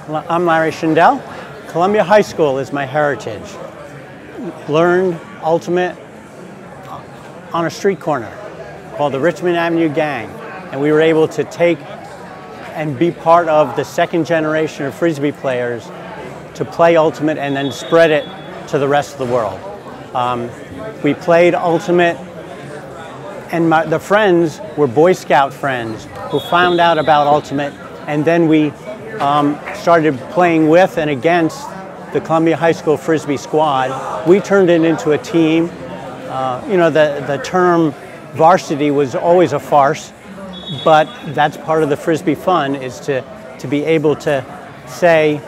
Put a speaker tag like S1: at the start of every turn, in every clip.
S1: I'm Larry Schindel. Columbia High School is my heritage. Learned ultimate on a street corner called the Richmond Avenue Gang. And we were able to take and be part of the second generation of Frisbee players to play ultimate and then spread it to the rest of the world. We played ultimate, and the friends were Boy Scout friends who found out about ultimate, and then we started playing with and against the Columbia High School Frisbee squad. We turned it into a team. You know, the term varsity was always a farce, but that's part of the Frisbee fun, is to be able to say,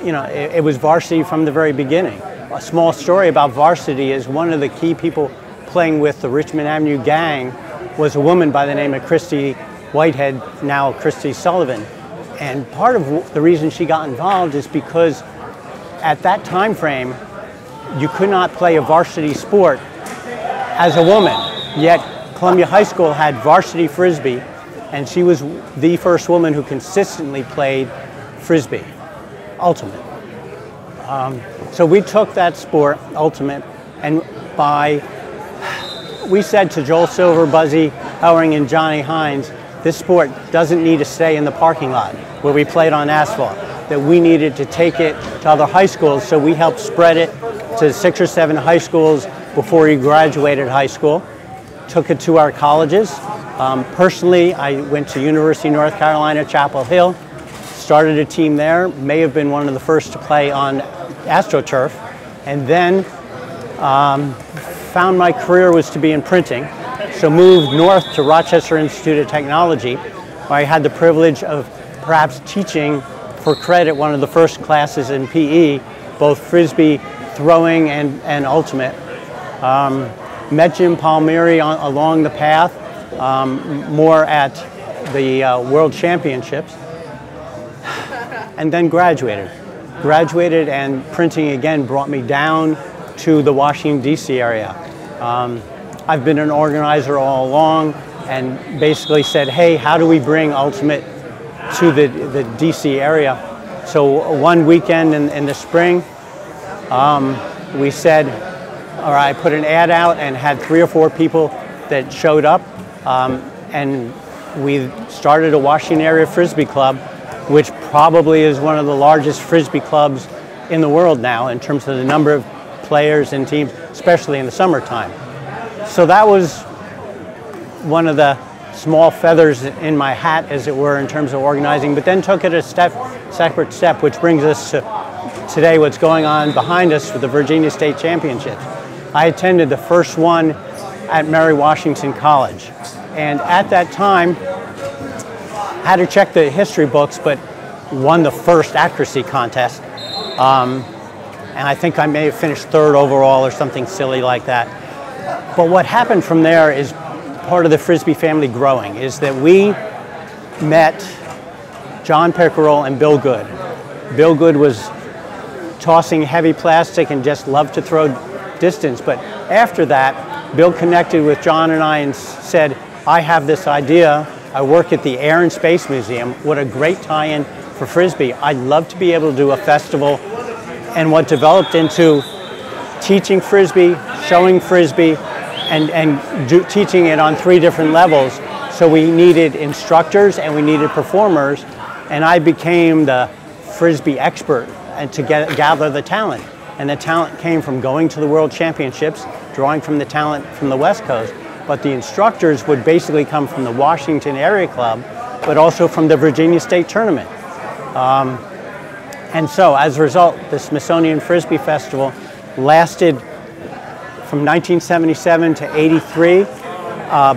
S1: you know, it was varsity from the very beginning. A small story about varsity is one of the key people playing with the Richmond Avenue Gang was a woman by the name of Christy Whitehead, now Christy Sullivan. And part of the reason she got involved is because at that time frame, you could not play a varsity sport as a woman. Yet Columbia High School had varsity Frisbee, and she was the first woman who consistently played Frisbee, ultimate. So we took that sport, ultimate, and we said to Joel Silver, Buzzy Howering, and Johnny Hines, this sport doesn't need to stay in the parking lot where we played on asphalt, that we needed to take it to other high schools, so we helped spread it to 6 or 7 high schools before we graduated high school. Took it to our colleges. Personally, I went to University of North Carolina, Chapel Hill, started a team there, may have been one of the first to play on AstroTurf, and then found my career was to be in printing, so moved north to Rochester Institute of Technology, where I had the privilege of perhaps teaching for credit one of the first classes in PE, both Frisbee, throwing, and ultimate. Met Jim Palmieri along the path, more at the World Championships, and then graduated. Graduated, and printing again brought me down to the Washington, D.C. area. I've been an organizer all along and basically said, hey, how do we bring ultimate to the D.C. area? So one weekend in the spring, we said, or I put an ad out and had 3 or 4 people that showed up, and we started a Washington area Frisbee club, which probably is one of the largest Frisbee clubs in the world now in terms of the number of players and teams, especially in the summertime. So that was one of the small feathers in my hat, as it were, in terms of organizing, but then took it a separate step, which brings us to today, what's going on behind us with the Virginia State Championships. I attended the first one at Mary Washington College, and at that time, had to check the history books, but won the first accuracy contest. And I think I may have finished 3rd overall or something silly like that. But what happened from there is part of the Frisbee family growing, is that we met John Pickerel and Bill Good. Bill Good was tossing heavy plastic and just loved to throw distance. But after that, Bill connected with John and I and said, I have this idea. I work at the Air and Space Museum. What a great tie-in for Frisbee. I'd love to be able to do a festival. And what developed into teaching Frisbee, showing Frisbee, and teaching it on 3 different levels. So we needed instructors and we needed performers, and I became the Frisbee expert and to gather the talent. And the talent came from going to the World Championships, drawing from the talent from the West Coast, but the instructors would basically come from the Washington Area Club, but also from the Virginia State Tournament. And so, as a result, the Smithsonian Frisbee Festival lasted from 1977 to 83.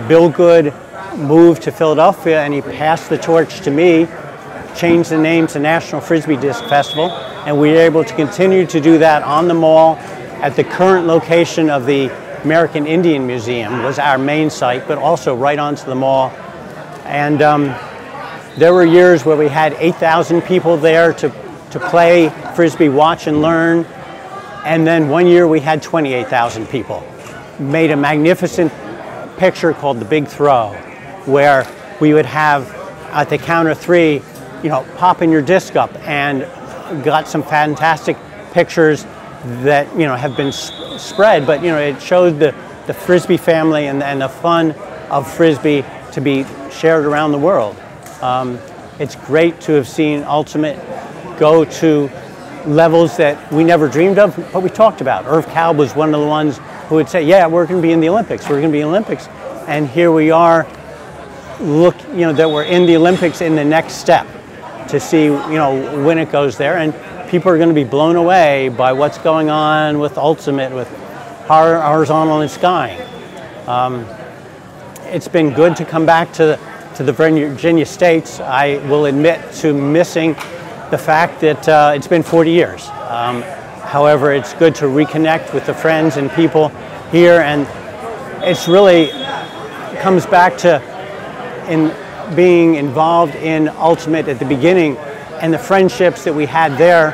S1: Bill Good moved to Philadelphia, and he passed the torch to me, changed the name to National Frisbee Disc Festival, and we were able to continue to do that on the mall at the current location of the American Indian Museum was our main site, but also right onto the mall. And there were years where we had 8,000 people there to play Frisbee, watch and learn. And then one year we had 28,000 people. Made a magnificent picture called The Big Throw, where we would have, at the count of 3, popping your disc up, and got some fantastic pictures that have been spread. But it showed the Frisbee family and the fun of Frisbee to be shared around the world. It's great to have seen Ultimate go to levels that we never dreamed of, but we talked about. Irv Kalb was one of the ones who would say, yeah, we're going to be in the Olympics, we're going to be in the Olympics. And here we are, look, that we're in the Olympics in the next step to see, when it goes there. And people are going to be blown away by what's going on with Ultimate, with horizontal and skying. It's been good to come back to the Virginia States. I will admit to missing the fact that it's been 40 years. However, it's good to reconnect with the friends and people here, and it's really comes back to being involved in Ultimate at the beginning, and the friendships that we had there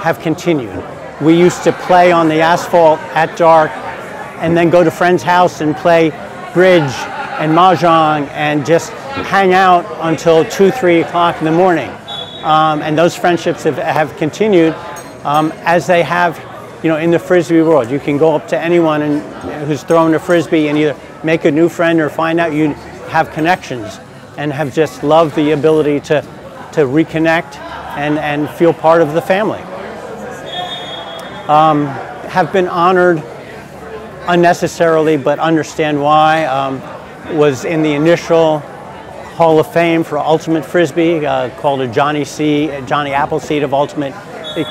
S1: have continued. We used to play on the asphalt at dark and then go to friends' house and play bridge and mahjong and just hang out until 2, 3 o'clock in the morning. And those friendships have continued as they have, in the Frisbee world. You can go up to anyone who's thrown a Frisbee and either make a new friend or find out you have connections, and have just loved the ability to reconnect and feel part of the family. Have been honored unnecessarily, but understand why. Was in the initial Hall of Fame for Ultimate Frisbee, called a Johnny Appleseed of Ultimate,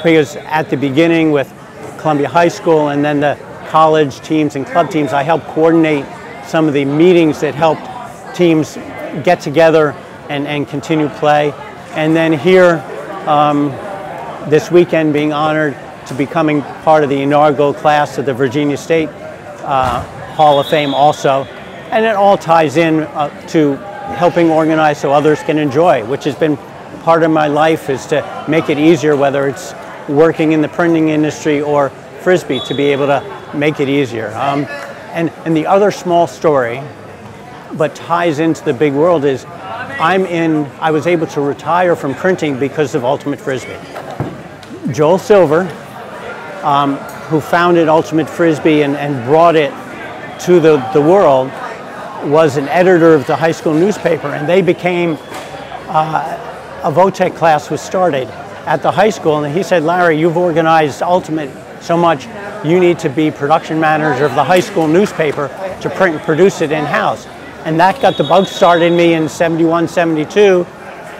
S1: because at the beginning with Columbia High School and then the college teams and club teams, I helped coordinate some of the meetings that helped teams get together and continue play. And then here, this weekend, being honored to becoming part of the inaugural class of the Virginia State Hall of Fame also. And it all ties in to helping organize so others can enjoy, which has been part of my life, is to make it easier, whether it's working in the printing industry or Frisbee, to be able to make it easier. And the other small story, but ties into the big world, is I was able to retire from printing because of Ultimate Frisbee. Joel Silver, who founded Ultimate Frisbee and brought it to the world, was an editor of the high school newspaper, and they became, a VOTEC class was started at the high school, and he said, Larry, you've organized Ultimate so much, you need to be production manager of the high school newspaper to print and produce it in-house. And that got the bug started in me in 71, 72,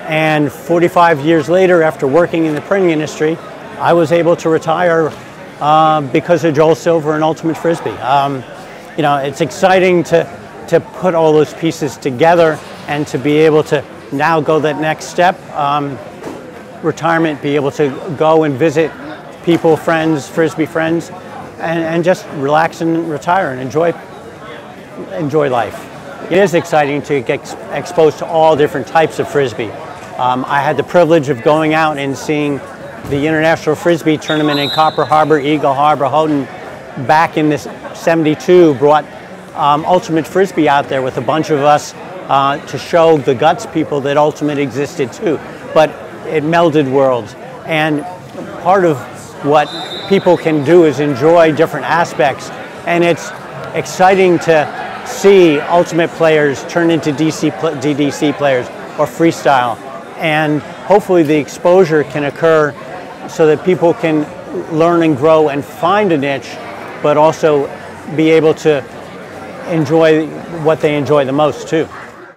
S1: and 45 years later, after working in the printing industry, I was able to retire because of Joel Silver and Ultimate Frisbee. It's exciting to put all those pieces together and to be able to now go that next step, retirement, be able to go and visit people, friends, Frisbee friends, and just relax and retire and enjoy life. It is exciting to get exposed to all different types of Frisbee. I had the privilege of going out and seeing the International Frisbee Tournament in Copper Harbor, Eagle Harbor, Houghton, back in this 72, brought Ultimate Frisbee out there with a bunch of us to show the guts people that Ultimate existed too. But it melded worlds, and part of what people can do is enjoy different aspects, and it's exciting to see Ultimate players turn into DDC players or freestyle, and hopefully the exposure can occur so that people can learn and grow and find a niche, but also be able to enjoy what they enjoy the most too.